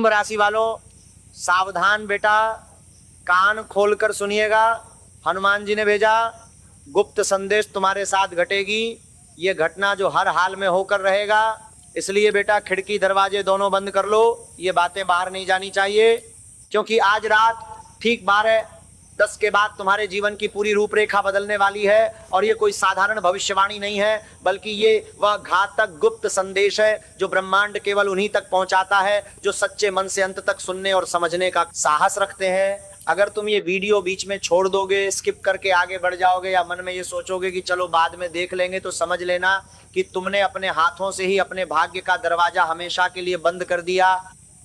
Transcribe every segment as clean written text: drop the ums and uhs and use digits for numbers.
कुंभ राशि वालों, सावधान बेटा, कान खोलकर सुनिएगा। हनुमान जी ने भेजा, गुप्त संदेश तुम्हारे साथ घटेगी। ये घटना जो हर हाल में होकर रहेगा, इसलिए बेटा खिड़की दरवाजे दोनों बंद कर लो। ये बातें बाहर नहीं जानी चाहिए, क्योंकि आज रात ठीक 12:10 के बाद तुम्हारे जीवन की पूरी रूपरेखा बदलने वाली है। और ये कोई साधारण भविष्यवाणी नहीं है, बल्कि ये वह घातक गुप्त संदेश है जो ब्रह्मांड केवल उन्हीं तक पहुंचाता है जो सच्चे मन से अंत तक सुनने और समझने का साहस रखते हैं। अगर तुम ये वीडियो बीच में छोड़ दोगे, स्किप करके आगे बढ़ जाओगे, या मन में ये सोचोगे कि चलो बाद में देख लेंगे, तो समझ लेना कि तुमने अपने हाथों से ही अपने भाग्य का दरवाजा हमेशा के लिए बंद कर दिया।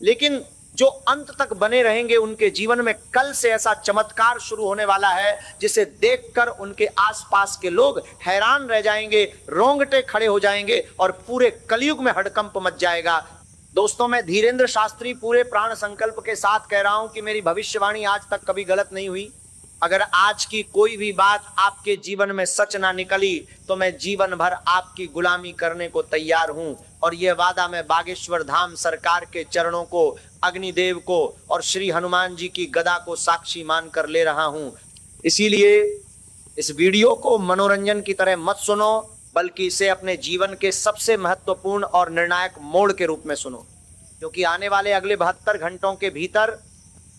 लेकिन जो अंत तक बने रहेंगे, उनके जीवन में कल से ऐसा चमत्कार शुरू होने वाला है जिसे देखकर उनके आसपास के लोग हैरान रह जाएंगे, रोंगटे खड़े हो जाएंगे और पूरे कलयुग में हड़कंप मच जाएगा। दोस्तों, मैं धीरेंद्र शास्त्री पूरे प्राण संकल्प के साथ कह रहा हूं कि मेरी भविष्यवाणी आज तक कभी गलत नहीं हुई। अगर आज की कोई भी बात आपके जीवन में सच ना निकली, तो मैं जीवन भर आपकी गुलामी करने को तैयार हूं। और यह वादा मैं बागेश्वर धाम सरकार के चरणों को, अग्निदेव को और श्री हनुमान जी की गदा को साक्षी मानकर ले रहा हूं। इसीलिए इस वीडियो को मनोरंजन की तरह मत सुनो, बल्कि इसे अपने जीवन के सबसे महत्वपूर्ण और निर्णायक मोड़ के रूप में सुनो, क्योंकि आने वाले अगले 72 घंटों के भीतर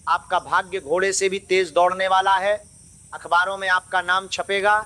आपका भाग्य घोड़े से भी तेज दौड़ने वाला है। अखबारों में आपका नाम छपेगा,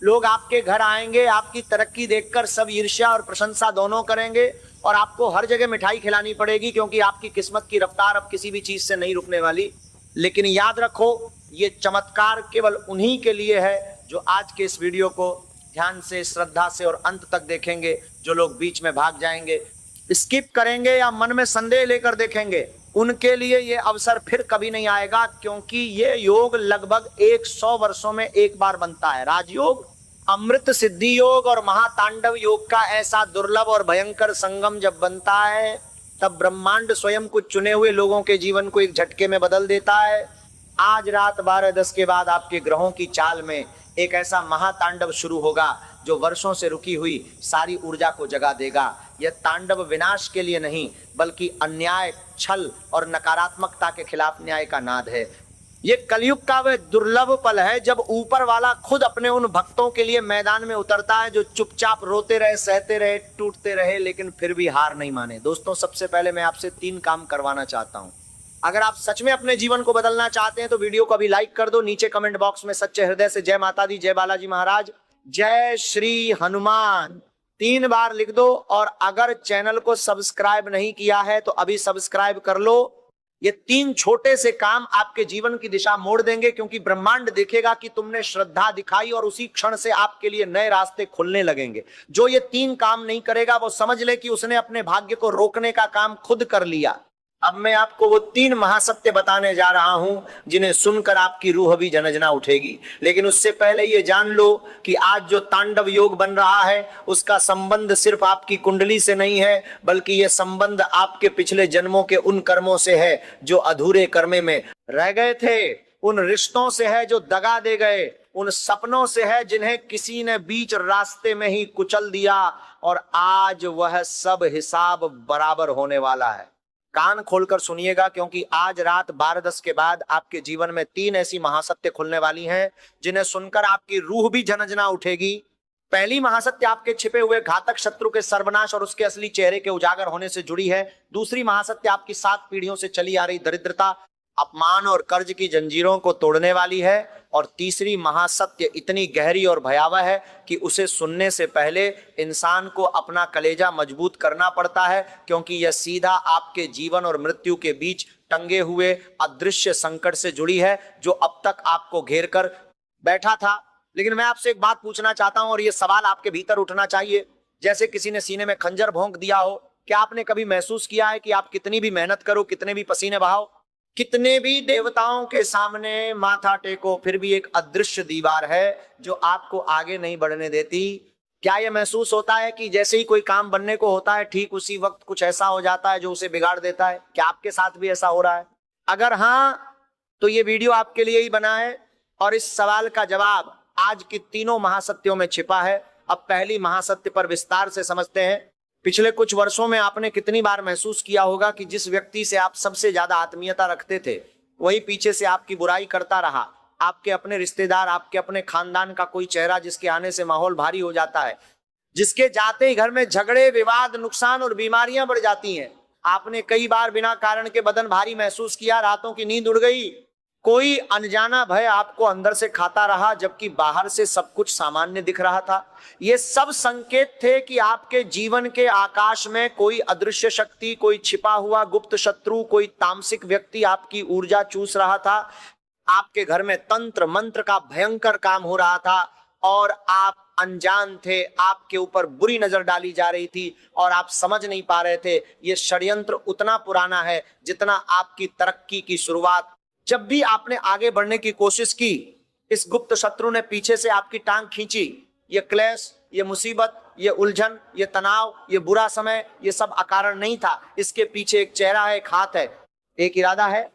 लोग आपके घर आएंगे, आपकी तरक्की देखकर सब ईर्ष्या और प्रशंसा दोनों करेंगे, और आपको हर जगह मिठाई खिलानी पड़ेगी, क्योंकि आपकी किस्मत की रफ्तार अब किसी भी चीज से नहीं रुकने वाली। लेकिन याद रखो, ये चमत्कार केवल उन्हीं के लिए है जो आज के इस वीडियो को ध्यान से, श्रद्धा से और अंत तक देखेंगे। जो लोग बीच में भाग जाएंगे, स्किप करेंगे या मन में संदेह लेकर देखेंगे, उनके लिए ये अवसर फिर कभी नहीं आएगा, क्योंकि ये योग लगभग 100 वर्षों में एक बार बनता है। राजयोग, अमृत सिद्धि योग और महातांडव योग का ऐसा दुर्लभ और भयंकर संगम जब बनता है, तब ब्रह्मांड स्वयं कुछ चुने हुए लोगों के जीवन को एक झटके में बदल देता है। आज रात 12:10 के बाद आपके ग्रहों की चाल में एक ऐसा महातांडव शुरू होगा जो वर्षों से रुकी हुई सारी ऊर्जा को जगा देगा। यह तांडव विनाश के लिए नहीं, बल्कि अन्याय, छल और नकारात्मकता के खिलाफ न्याय का नाद है। ये कलयुग का वह दुर्लभ पल है जब ऊपर वाला खुद अपने उन भक्तों के लिए मैदान में उतरता है जो चुपचाप रोते रहे, सहते रहे, टूटते रहे, लेकिन फिर भी हार नहीं माने। दोस्तों, सबसे पहले मैं आपसे 3 काम करवाना चाहता हूं। अगर आप सच में अपने जीवन को बदलना चाहते हैं तो वीडियो को अभी लाइक कर दो। नीचे कमेंट बॉक्स में सच्चे हृदय से जय माता दी, जय बालाजी महाराज, जय श्री हनुमान 3 बार लिख दो। और अगर चैनल को सब्सक्राइब नहीं किया है तो अभी सब्सक्राइब कर लो। ये 3 छोटे से काम आपके जीवन की दिशा मोड़ देंगे, क्योंकि ब्रह्मांड देखेगा कि तुमने श्रद्धा दिखाई और उसी क्षण से आपके लिए नए रास्ते खुलने लगेंगे। जो ये 3 काम नहीं करेगा, वो समझ ले कि उसने अपने भाग्य को रोकने का काम खुद कर लिया। अब मैं आपको वो 3 महासत्य बताने जा रहा हूं जिन्हें सुनकर आपकी रूह भी जनजना उठेगी। लेकिन उससे पहले ये जान लो कि आज जो तांडव योग बन रहा है, उसका संबंध सिर्फ आपकी कुंडली से नहीं है, बल्कि यह संबंध आपके पिछले जन्मों के उन कर्मों से है जो अधूरे कर्मे में रह गए थे, उन रिश्तों से है जो दगा दे गए, उन सपनों से है जिन्हें किसी ने बीच रास्ते में ही कुचल दिया, और आज वह सब हिसाब बराबर होने वाला है। कान खोलकर सुनिएगा, क्योंकि आज रात 12:10 के बाद आपके जीवन में 3 ऐसी महासत्य खुलने वाली हैं जिन्हें सुनकर आपकी रूह भी जनजना उठेगी। पहली महासत्य आपके छिपे हुए घातक शत्रु के सर्वनाश और उसके असली चेहरे के उजागर होने से जुड़ी है। दूसरी महासत्य आपकी 7 पीढ़ियों से चली आ रही दरिद्रता, अपमान और कर्ज की जंजीरों को तोड़ने वाली है। और तीसरी महासत्य इतनी गहरी और भयावह है कि उसे सुनने से पहले इंसान को अपना कलेजा मजबूत करना पड़ता है, क्योंकि यह सीधा आपके जीवन और मृत्यु के बीच टंगे हुए अदृश्य संकट से जुड़ी है जो अब तक आपको घेर कर बैठा था। लेकिन मैं आपसे एक बात पूछना चाहता हूं, और यह सवाल आपके भीतर उठना चाहिए, जैसे किसी ने सीने में खंजर भोंक दिया हो। क्या आपने कभी महसूस किया है कि आप कितनी भी मेहनत करो, कितने भी पसीने बहाओ, कितने भी देवताओं के सामने माथा टेको, फिर भी एक अदृश्य दीवार है जो आपको आगे नहीं बढ़ने देती? क्या यह महसूस होता है कि जैसे ही कोई काम बनने को होता है, ठीक उसी वक्त कुछ ऐसा हो जाता है जो उसे बिगाड़ देता है? क्या आपके साथ भी ऐसा हो रहा है? अगर हाँ, तो ये वीडियो आपके लिए ही बना है, और इस सवाल का जवाब आज की तीनों महासत्यों में छिपा है। अब पहली महासत्य पर विस्तार से समझते हैं। पिछले कुछ वर्षों में आपने कितनी बार महसूस किया होगा कि जिस व्यक्ति से आप सबसे ज्यादा आत्मीयता रखते थे वही पीछे से आपकी बुराई करता रहा। आपके अपने रिश्तेदार, आपके अपने खानदान का कोई चेहरा जिसके आने से माहौल भारी हो जाता है, जिसके जाते ही घर में झगड़े, विवाद, नुकसान और बीमारियां बढ़ जाती हैं। आपने कई बार बिना कारण के बदन भारी महसूस किया, रातों की नींद उड़ गई। कोई अनजाना भय आपको अंदर से खाता रहा जबकि बाहर से सब कुछ सामान्य दिख रहा था। ये सब संकेत थे कि आपके जीवन के आकाश में कोई अदृश्य शक्ति, कोई छिपा हुआ गुप्त शत्रु, कोई तामसिक व्यक्ति आपकी ऊर्जा चूस रहा था। आपके घर में तंत्र मंत्र का भयंकर काम हो रहा था और आप अनजान थे। आपके ऊपर बुरी नजर डाली जा रही थी और आप समझ नहीं पा रहे थे। ये षड्यंत्र उतना पुराना है जितना आपकी तरक्की की शुरुआत। जब भी आपने आगे बढ़ने की कोशिश की, इस गुप्त शत्रु ने पीछे से आपकी टांग खींची। ये क्लेश, ये मुसीबत, ये उलझन, ये तनाव, ये बुरा समय, ये सब अकारण नहीं था। इसके पीछे एक चेहरा है, एक हाथ है, एक इरादा है।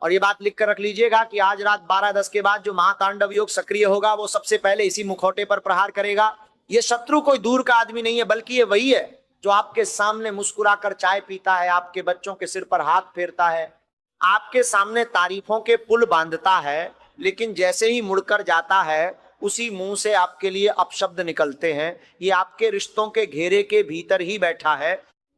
और ये बात लिख कर रख लीजिएगा कि आज रात 12:10 के बाद जो महातांडव योग सक्रिय होगा वो सबसे पहले इसी मुखौटे पर प्रहार करेगा। ये शत्रु कोई दूर का आदमी नहीं है, बल्कि ये वही है जो आपके सामने मुस्कुराकर चाय पीता है, आपके बच्चों के सिर पर हाथ फेरता है, आपके सामने तारीफों के पुल बांधता है, लेकिन जैसे ही मुड़कर जाता है उसी मुंह से आपके लिए अपशब्द निकलते हैं। ये आपके रिश्तों के घेरे के भीतर ही बैठा है।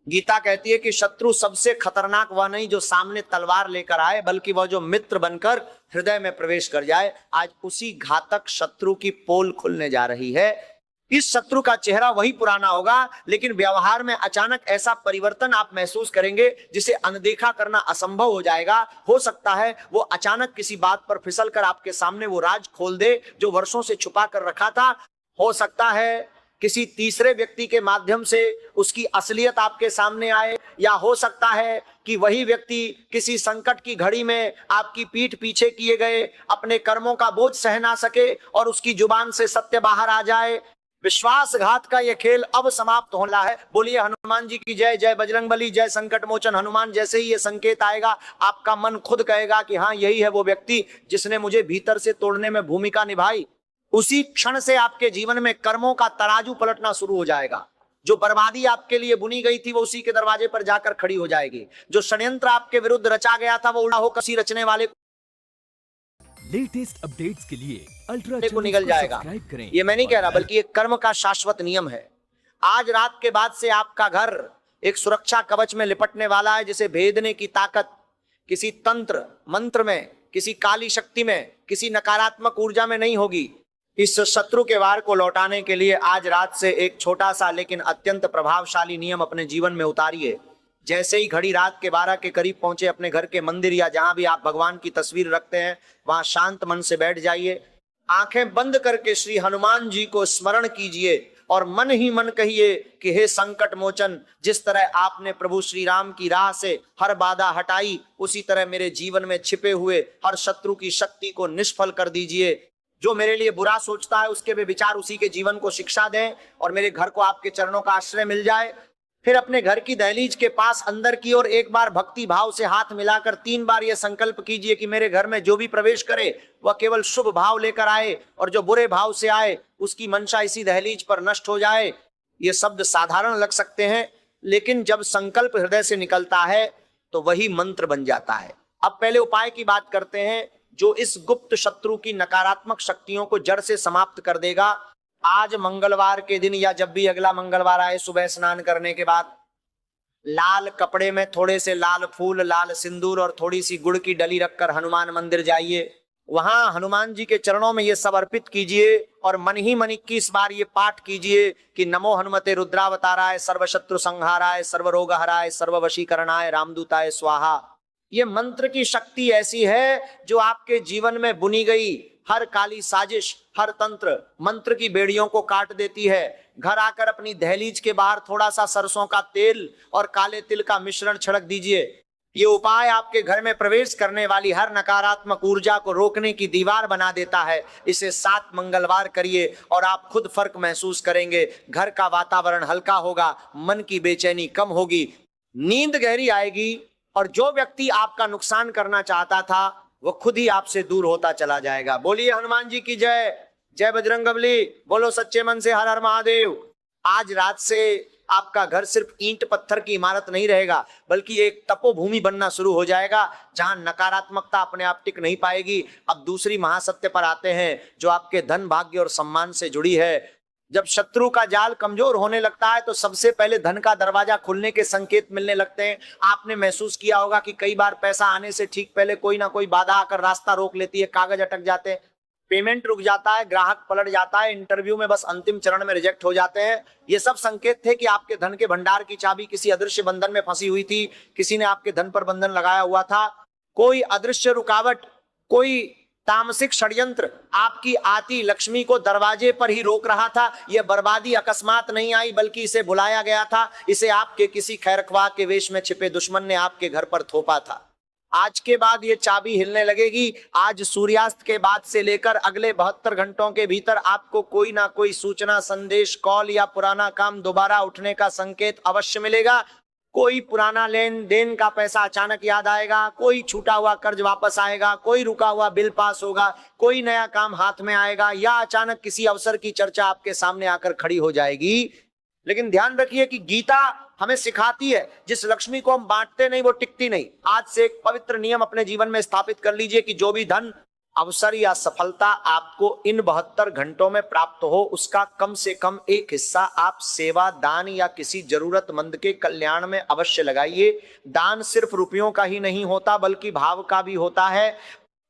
गीता कहती है कि शत्रु सबसे खतरनाक वह नहीं जो सामने तलवार लेकर आए, बल्कि वह जो मित्र बनकर हृदय में प्रवेश कर जाए। आज उसी घातक शत्रु की पोल खुलने जा रही है। इस शत्रु का चेहरा वही पुराना होगा, लेकिन व्यवहार में अचानक ऐसा परिवर्तन आप महसूस करेंगे जिसे अनदेखा करना असंभव हो जाएगा। हो सकता है वो अचानक किसी बात पर फिसल कर आपके सामने वो राज खोल दे जो वर्षों से छुपा कर रखा था। हो सकता है किसी तीसरे व्यक्ति के माध्यम से उसकी असलियत आपके सामने आए, या हो सकता है कि वही व्यक्ति किसी संकट की घड़ी में आपकी पीठ पीछे किए गए अपने कर्मों का बोझ सह ना सके और उसकी जुबान से सत्य बाहर आ जाए। विश्वासघात का यह खेल अब समाप्त होना है। बोलिए हनुमान जी की जय। जय बजरंगबली, जय संकट मोचन हनुमान। जैसे ही ये संकेत आएगा आपका मन खुद कहेगा कि हाँ, यही है वो व्यक्ति जिसने मुझे भीतर से तोड़ने में भूमिका निभाई। उसी क्षण से आपके जीवन में कर्मों का तराजू पलटना शुरू हो जाएगा। जो बर्बादी आपके लिए बुनी गई थी वो उसी के दरवाजे पर जाकर खड़ी हो जाएगी। जो षड्यंत्र आपके विरुद्ध रचा गया था वो उल्टा होकर किसी रचने वाले लेटेस्ट अपडेट्स के लिए अल्ट्रा को निकल जाएगा। ये मैं नहीं कह रहा, बल्कि एक कर्म का शाश्वत नियम है। आज रात के बाद से आपका घर एक सुरक्षा कवच में लिपटने वाला है, जिसे भेदने की ताकत किसी तंत्र मंत्र में, किसी काली शक्ति में, किसी नकारात्मक ऊर्जा में नहीं होगी। इस शत्रु के वार को लौटाने के लिए आज रात से एक छोटा सा लेकिन अत्यंत प्रभावशाली नियम अपने जीवन में उतारिए। जैसे ही घड़ी रात के 12 के करीब पहुंचे, अपने घर के मंदिर या जहां भी आप भगवान की तस्वीर रखते हैं वहां शांत मन से बैठ जाइए। आंखें बंद करके श्री हनुमान जी को स्मरण कीजिए और मन ही मन कहिए कि हे संकट मोचन, जिस तरह आपने प्रभु श्री राम की राह से हर बाधा हटाई, उसी तरह मेरे जीवन में छिपे हुए हर शत्रु की शक्ति को निष्फल कर दीजिए। जो मेरे लिए बुरा सोचता है उसके वे विचार उसी के जीवन को शिक्षा दें और मेरे घर को आपके चरणों का आश्रय मिल जाए। फिर अपने घर की दहलीज के पास अंदर की ओर एक बार भक्ति भाव से हाथ मिलाकर 3 बार यह संकल्प कीजिए कि मेरे घर में जो भी प्रवेश करे वह केवल शुभ भाव लेकर आए और जो बुरे भाव से आए उसकी मंशा इसी दहलीज पर नष्ट हो जाए। ये शब्द साधारण लग सकते हैं, लेकिन जब संकल्प हृदय से निकलता है तो वही मंत्र बन जाता है। अब पहले उपाय की बात करते हैं जो इस गुप्त शत्रु की नकारात्मक शक्तियों को जड़ से समाप्त कर देगा। आज मंगलवार के दिन या जब भी अगला मंगलवार आए, सुबह स्नान करने के बाद लाल कपड़े में थोड़े से लाल फूल, लाल सिंदूर और थोड़ी सी गुड़ की डली रखकर हनुमान मंदिर जाइए। वहां हनुमान जी के चरणों में ये सब अर्पित कीजिए और मन ही मन 21 बार ये पाठ कीजिए कि नमो हनुमते रुद्रावताराय सर्वशत्रु संहाराय सर्वरोग हराय सर्ववशीकरणाय रामदूताय स्वाहा। ये मंत्र की शक्ति ऐसी है जो आपके जीवन में बुनी गई हर काली साजिश, हर तंत्र मंत्र की बेड़ियों को काट देती है। घर आकर अपनी दहलीज के बाहर थोड़ा सा सरसों का तेल और काले तिल का मिश्रण छिड़क दीजिए। ये उपाय आपके घर में प्रवेश करने वाली हर नकारात्मक ऊर्जा को रोकने की दीवार बना देता है। इसे 7 मंगलवार करिए और आप खुद फर्क महसूस करेंगे। घर का वातावरण हल्का होगा, मन की बेचैनी कम होगी, नींद गहरी आएगी और जो व्यक्ति आपका नुकसान करना चाहता था वो खुद ही आपसे दूर होता चला जाएगा। बोलिए हनुमान जी की जय। जय बजरंगबली। बोलो सच्चे मन से हर हर महादेव। आज रात से आपका घर सिर्फ ईंट पत्थर की इमारत नहीं रहेगा, बल्कि एक तपोभूमि बनना शुरू हो जाएगा जहां नकारात्मकता अपने आप टिक नहीं पाएगी। अब दूसरी महासत्य पर आते हैं जो आपके धन, भाग्य और सम्मान से जुड़ी है। जब शत्रु का जाल कमजोर होने लगता है तो सबसे पहले धन का दरवाजा खुलने के संकेत मिलने लगते हैं। आपने महसूस किया होगा कि कई बार पैसा आने से ठीक पहले कोई ना कोई बाधा आकर रास्ता रोक लेती है, कागज अटक जाते हैं, पेमेंट रुक जाता है, ग्राहक पलट जाता है, इंटरव्यू में बस अंतिम चरण में रिजेक्ट हो जाते हैं। ये सब संकेत थे कि आपके धन के भंडार की चाबी किसी अदृश्य बंधन में फंसी हुई थी, किसी ने आपके धन पर बंधन लगाया हुआ था। कोई अदृश्य रुकावट, कोई तामसिक षड्यंत्र आपकी आती लक्ष्मी को दरवाजे पर ही रोक रहा था। यह बर्बादी अकस्मात नहीं आई, बल्कि इसे बुलाया गया था। इसे आपके किसी खैरख्वाह के वेश में छिपे दुश्मन ने आपके घर पर थोपा था। आज के बाद ये चाबी हिलने लगेगी। आज सूर्यास्त के बाद से लेकर अगले 72 घंटों के भीतर आपको कोई ना कोई सूचना, संदेश, कॉल या पुराना काम दोबारा उठने का संकेत अवश्य मिलेगा। कोई पुराना लेन देन का पैसा अचानक याद आएगा, कोई छूटा हुआ कर्ज वापस आएगा, कोई रुका हुआ बिल पास होगा, कोई नया काम हाथ में आएगा, या अचानक किसी अवसर की चर्चा आपके सामने आकर खड़ी हो जाएगी। लेकिन ध्यान रखिए कि गीता हमें सिखाती है, जिस लक्ष्मी को हम बांटते नहीं वो टिकती नहीं। आज से एक पवित्र नियम अपने जीवन में स्थापित कर लीजिए कि जो भी धन, अवसर या सफलता आपको इन 72 घंटों में प्राप्त हो, उसका कम से कम एक हिस्सा आप सेवा, दान या किसी जरूरतमंद के कल्याण में अवश्य लगाइए। दान सिर्फ रुपयों का ही नहीं होता, बल्कि भाव का भी होता है।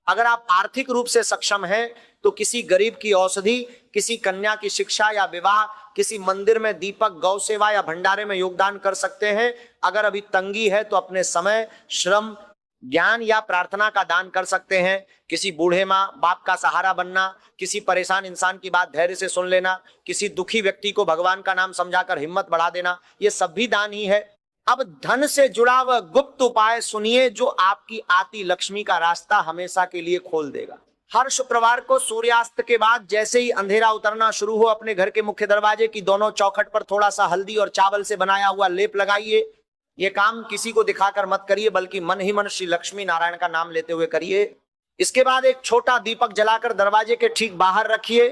अगर आप आर्थिक रूप से सक्षम हैं तो किसी गरीब की औषधि, किसी कन्या की शिक्षा या विवाह, किसी मंदिर में दीपक, गौ सेवा या भंडारे में योगदान कर सकते हैं। अगर अभी तंगी है तो अपने समय, श्रम, ज्ञान या प्रार्थना का दान कर सकते हैं। किसी बूढ़े माँ बाप का सहारा बनना, किसी परेशान इंसान की बात धैर्य से सुन लेना, किसी दुखी व्यक्ति को भगवान का नाम समझाकर हिम्मत बढ़ा देना, ये सब भी दान ही है। अब धन से जुड़ा वह गुप्त उपाय सुनिए जो आपकी आती लक्ष्मी का रास्ता हमेशा के लिए खोल देगा। हर शुक्रवार को सूर्यास्त के बाद जैसे ही अंधेरा उतरना शुरू हो, अपने घर के मुख्य दरवाजे की दोनों चौखट पर थोड़ा सा हल्दी और चावल से बनाया हुआ लेप लगाइए। ये काम किसी को दिखाकर मत करिए, बल्कि मन ही मन श्री लक्ष्मी नारायण का नाम लेते हुए करिए। इसके बाद एक छोटा दीपक जलाकर दरवाजे के ठीक बाहर रखिए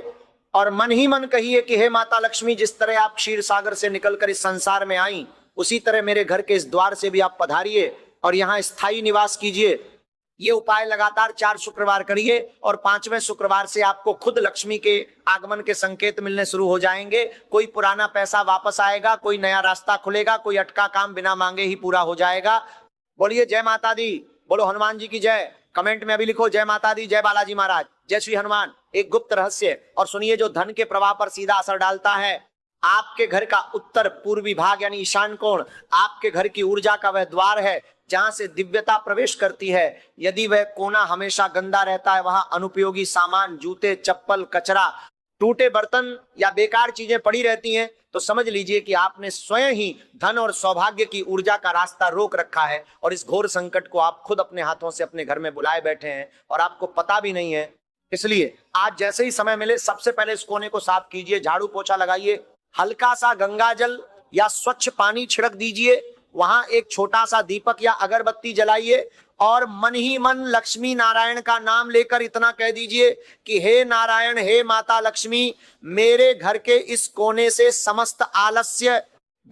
और मन ही मन कहिए कि हे माता लक्ष्मी, जिस तरह आप क्षीर सागर से निकलकर इस संसार में आई, उसी तरह मेरे घर के इस द्वार से भी आप पधारिए और यहाँ स्थायी निवास कीजिए। ये उपाय लगातार 4 शुक्रवार करिए और 5वें शुक्रवार से आपको खुद लक्ष्मी के आगमन के संकेत मिलने शुरू हो जाएंगे। कोई पुराना पैसा वापस आएगा, कोई नया रास्ता खुलेगा, कोई अटका काम बिना मांगे ही पूरा हो जाएगा। बोलिए जय माता दी, बोलो हनुमान जी की जय। कमेंट में अभी लिखो जय माता दी, जय बालाजी महाराज, जय श्री हनुमान। एक गुप्त रहस्य और सुनिए जो धन के प्रवाह पर सीधा असर डालता है। आपके घर का उत्तर पूर्वी भाग यानी ईशान कोण आपके घर की ऊर्जा का वह द्वार है जहां से दिव्यता प्रवेश करती है। यदि वह कोना हमेशा गंदा रहता है, वहां अनुपयोगी सामान, जूते, चप्पल, कचरा, टूटे बर्तन या बेकार चीजें पड़ी रहती हैं, तो समझ लीजिए कि आपने स्वयं ही धन और सौभाग्य की ऊर्जा का रास्ता रोक रखा है और इस घोर संकट को आप खुद अपने हाथों से अपने घर में बुलाए बैठे हैं और आपको पता भी नहीं है। इसलिए आज जैसे ही समय मिले सबसे पहले इस कोने को साफ कीजिए, झाड़ू पोछा लगाइए, हल्का सा गंगा जल या स्वच्छ पानी छिड़क दीजिए, वहां एक छोटा सा दीपक या अगरबत्ती जलाइए और मन ही मन लक्ष्मी नारायण का नाम लेकर इतना कह दीजिए कि हे नारायण, हे माता लक्ष्मी, मेरे घर के इस कोने से समस्त आलस्य,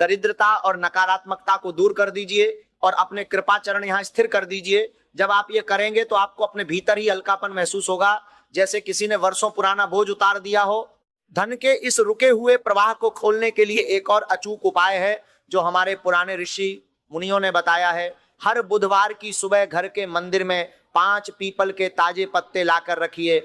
दरिद्रता और नकारात्मकता को दूर कर दीजिए और अपने कृपा चरण यहाँ स्थिर कर दीजिए। जब आप ये करेंगे तो आपको अपने भीतर ही हल्कापन महसूस होगा, जैसे किसी ने वर्षों पुराना बोझ उतार दिया हो। धन के इस रुके हुए प्रवाह को खोलने के लिए एक और अचूक उपाय है जो हमारे पुराने ऋषि मुनियों ने बताया है। हर बुधवार की सुबह घर के मंदिर में 5 पीपल के ताजे पत्ते लाकर रखिए।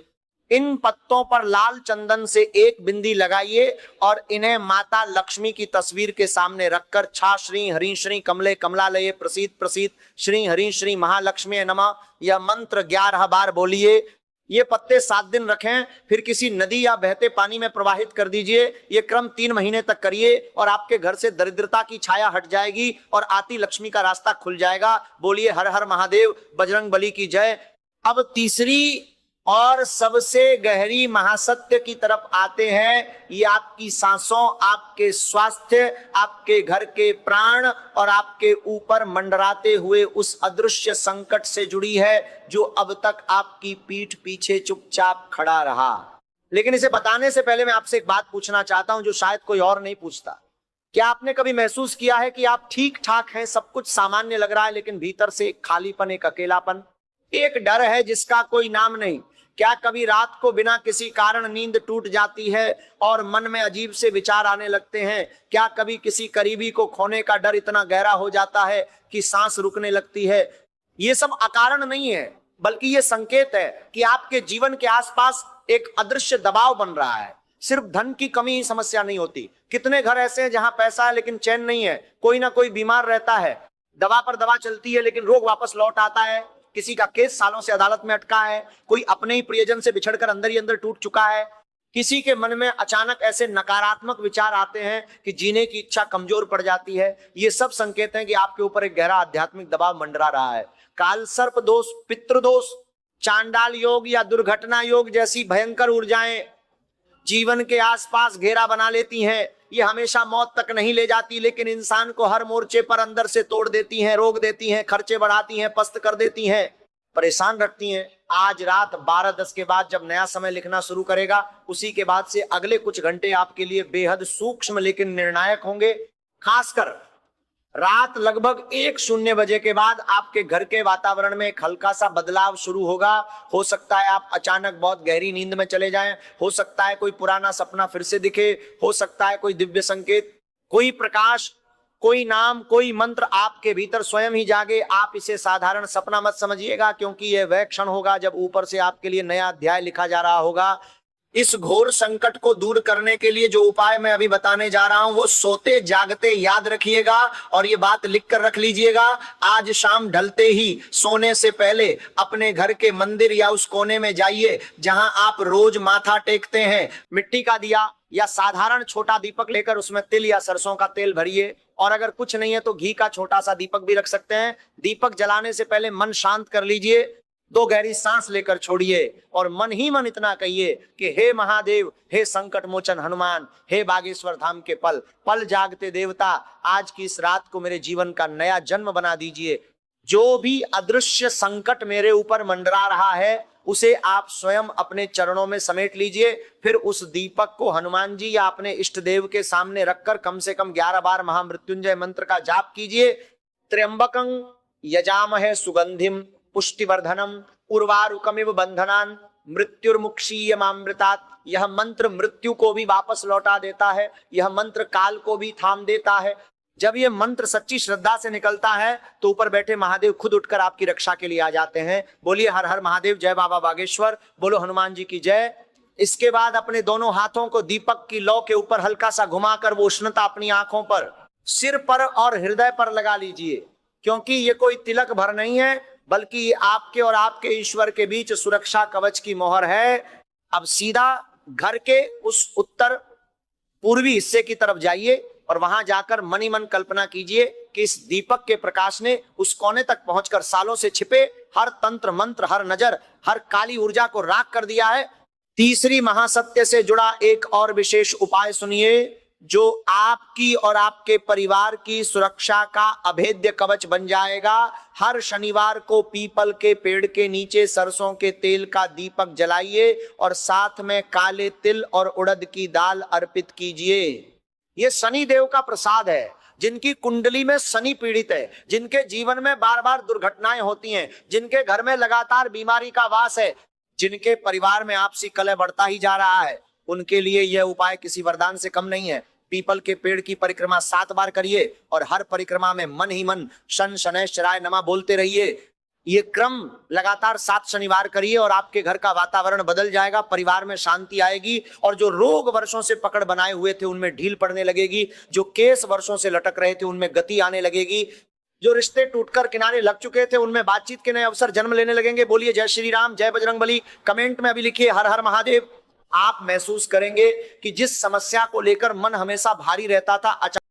इन पत्तों पर लाल चंदन से एक बिंदी लगाइए और इन्हें माता लक्ष्मी की तस्वीर के सामने रखकर छा श्री हरि श्री कमले कमलालये प्रसीद प्रसीद श्री हरि श्री महालक्ष्मी नमः यह मंत्र 11 बार बोलिए। ये पत्ते 7 दिन रखें, फिर किसी नदी या बहते पानी में प्रवाहित कर दीजिए। ये क्रम 3 महीने तक करिए और आपके घर से दरिद्रता की छाया हट जाएगी और आती लक्ष्मी का रास्ता खुल जाएगा। बोलिए हर हर महादेव, बजरंग बली की जय। अब तीसरी और सबसे गहरी महासत्य की तरफ आते हैं। ये आपकी सांसों, आपके स्वास्थ्य, आपके घर के प्राण और आपके ऊपर मंडराते हुए उस अदृश्य संकट से जुड़ी है जो अब तक आपकी पीठ पीछे चुपचाप खड़ा रहा। लेकिन इसे बताने से पहले मैं आपसे एक बात पूछना चाहता हूं जो शायद कोई और नहीं पूछता। क्या आपने कभी महसूस किया है कि आप ठीक ठाक हैं, सब कुछ सामान्य लग रहा है, लेकिन भीतर से एक खालीपन, एक अकेलापन, एक डर है जिसका कोई नाम नहीं? क्या कभी रात को बिना किसी कारण नींद टूट जाती है और मन में अजीब से विचार आने लगते हैं? क्या कभी किसी करीबी को खोने का डर इतना गहरा हो जाता है कि सांस रुकने लगती है? ये सब अकारण नहीं है, बल्कि ये संकेत है कि आपके जीवन के आसपास एक अदृश्य दबाव बन रहा है। सिर्फ धन की कमी ही समस्या नहीं होती। कितने घर ऐसे हैं जहां पैसा है लेकिन चैन नहीं है, कोई ना कोई बीमार रहता है, दवा पर दवा चलती है लेकिन रोग वापस लौट आता है, किसी का केस सालों से अदालत में अटका है, कोई अपने ही प्रियजन से बिछड़कर अंदर ही अंदर टूट चुका है, किसी के मन में अचानक ऐसे नकारात्मक विचार आते हैं कि जीने की इच्छा कमजोर पड़ जाती है। ये सब संकेत हैं कि आपके ऊपर एक गहरा आध्यात्मिक दबाव मंडरा रहा है। काल सर्प दोष, पितृदोष, चांडाल योग या दुर्घटना योग जैसी भयंकर ऊर्जाएं जीवन के आसपास घेरा बना लेती हैं। ये हमेशा मौत तक नहीं ले जाती, लेकिन इंसान को हर मोर्चे पर अंदर से तोड़ देती हैं, रोक देती हैं, खर्चे बढ़ाती हैं, पस्त कर देती हैं, परेशान रखती हैं। आज रात 12:10 के बाद जब नया समय लिखना शुरू करेगा, उसी के बाद से अगले कुछ घंटे आपके लिए बेहद सूक्ष्म लेकिन निर्णायक होंगे। खासकर रात लगभग 1:00 बजे के बाद आपके घर के वातावरण में एक हल्का सा बदलाव शुरू होगा। हो सकता है आप अचानक बहुत गहरी नींद में चले जाएं, हो सकता है कोई पुराना सपना फिर से दिखे, हो सकता है कोई दिव्य संकेत, कोई प्रकाश, कोई नाम, कोई मंत्र आपके भीतर स्वयं ही जागे। आप इसे साधारण सपना मत समझिएगा, क्योंकि यह वह क्षण होगा जब ऊपर से आपके लिए नया अध्याय लिखा जा रहा होगा। इस घोर संकट को दूर करने के लिए जो उपाय मैं अभी बताने जा रहा हूं, वो सोते जागते याद रखिएगा और ये बात लिख कर रख लीजिएगा। आज शाम ढलते ही सोने से पहले अपने घर के मंदिर या उस कोने में जाइए जहां आप रोज माथा टेकते हैं। मिट्टी का दिया या साधारण छोटा दीपक लेकर उसमें तिल या सरसों का तेल भरिए, और अगर कुछ नहीं है तो घी का छोटा सा दीपक भी रख सकते हैं। दीपक जलाने से पहले मन शांत कर लीजिए, 2 गहरी सांस लेकर छोड़िए और मन ही मन इतना कहिए कि हे महादेव, हे संकट मोचन हनुमान, हे बागेश्वर धाम के पल पल जागते देवता, आज की इस रात को मेरे जीवन का नया जन्म बना दीजिए। जो भी अदृश्य संकट मेरे ऊपर मंडरा रहा है, उसे आप स्वयं अपने चरणों में समेट लीजिए। फिर उस दीपक को हनुमान जी या अपने इष्ट देव के सामने रखकर कम से कम 11 बार महामृत्युंजय मंत्र का जाप कीजिए। त्र्यंबकं यजामहे सुगंधिम पुष्टिवर्धनम उर्वारुकमिव बंधनान मृत्युर्मुक्षीयमामृतात्। यह मंत्र मृत्यु को भी वापस लौटा देता है, यह मंत्र काल को भी थाम देता है। जब यह मंत्र सच्ची श्रद्धा से निकलता है तो ऊपर बैठे महादेव खुद उठकर आपकी रक्षा के लिए आ जाते हैं। बोलिए हर हर महादेव, जय बाबा बागेश्वर, बोलो हनुमान जी की जय। इसके बाद अपने दोनों हाथों को दीपक की लौ के ऊपर हल्का सा घुमाकर वो उष्णता अपनी आंखों पर, सिर पर और हृदय पर लगा लीजिए, क्योंकि ये कोई तिलक भर नहीं है, बल्कि आपके और आपके ईश्वर के बीच सुरक्षा कवच की मोहर है। अब सीधा घर के उस उत्तर पूर्वी हिस्से की तरफ जाइए और वहां जाकर मनी मन कल्पना कीजिए कि इस दीपक के प्रकाश ने उस कोने तक पहुंचकर सालों से छिपे हर तंत्र मंत्र, हर नजर, हर काली ऊर्जा को राख कर दिया है। तीसरी महासत्य से जुड़ा एक और विशेष उपाय सुनिए, जो आपकी और आपके परिवार की सुरक्षा का अभेद्य कवच बन जाएगा। हर शनिवार को पीपल के पेड़ के नीचे सरसों के तेल का दीपक जलाइए और साथ में काले तिल और उड़द की दाल अर्पित कीजिए। ये शनि देव का प्रसाद है। जिनकी कुंडली में शनि पीड़ित है, जिनके जीवन में बार बार दुर्घटनाएं होती हैं, जिनके घर में लगातार बीमारी का वास है, जिनके परिवार में आपसी कलह बढ़ता ही जा रहा है, उनके लिए यह उपाय किसी वरदान से कम नहीं है। पीपल के पेड़ की परिक्रमा 7 बार करिए और हर परिक्रमा में मन ही मन शन शनैश्चराय नमः बोलते रहिए। ये क्रम लगातार 7 शनिवार करिए और आपके घर का वातावरण बदल जाएगा, परिवार में शांति आएगी और जो रोग वर्षों से पकड़ बनाए हुए थे उनमें ढील पड़ने लगेगी, जो केस वर्षों से लटक रहे थे उनमें गति आने लगेगी, जो रिश्ते टूटकर किनारे लग चुके थे उनमें बातचीत के नए अवसर जन्म लेने लगेंगे। बोलिए जय श्री राम, जय बजरंगबली। कमेंट में अभी लिखिए हर हर महादेव। आप महसूस करेंगे कि जिस समस्या को लेकर मन हमेशा भारी रहता था, अचानक